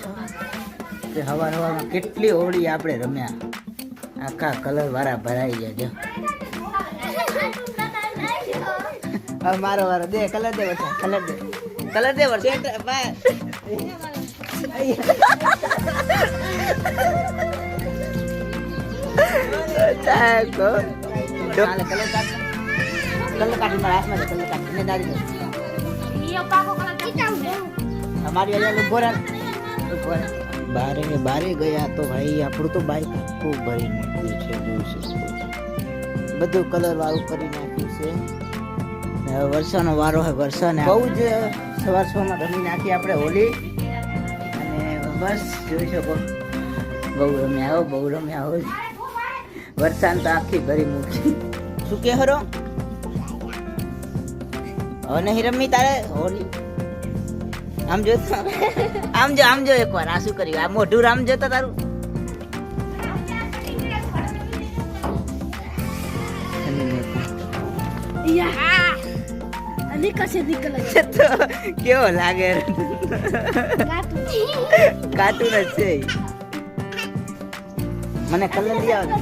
છો કે હવામાં કેટલી હોળી આપણે રમ્યા, આખા કલર વાળા ભરાઈ ગયા. જો હવે મારો વારો દે, કલર દે વર્ષા, કલર દે વર્ષા. કલર કાઢી મારા હાથમાં, કલર કાઢી દાડી અમારી બારે ગયા તો ભાઈ આપણું તો બાઈક આખું ભરી નાખ્યું છે. જોઈ શકો બધું કલર વાળું કરી નાખ્યું છે. હવે વર્ષાનો વારો હોય, વર્ષાને બહુ જ સવારમાં રમી નાખી આપણે હોલી. અને બસ જોઈ શકો બહુ રમ્યા હોય. વરસાદ તો આખી ભરી મૂકી. શું કે હરો હવે નહીં રમી તારે હોલી? આમ જો એકવાર આ શું કર્યું, આ મોઢું આમ જોતા તારું. કેવો લાગે? કાટુન જ છે. મને કલર લઈ આવો.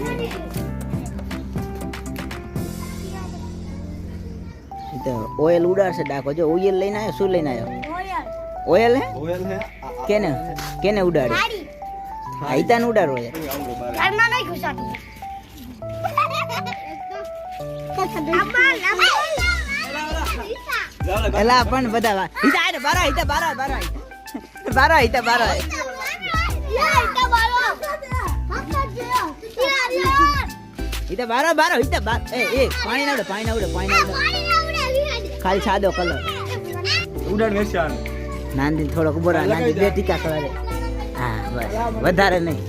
ઓઇલ ઉડાડશે ડાકો. જો ઓઇલ લઈને આવ્યો. શું લઈને આવ્યો? ઓઇલ હે? કેને ઉડાડે? આઈતાને ઉડાડો યાર. એલા પણ બધા પાણી ના ઉડે. ખાલી સાદો કલર ઉડાડ. નાંદી થોડોક ઉભો રાખ. નાંદી 2 ટીકા કરે. હા બસ, વધારે નહીં.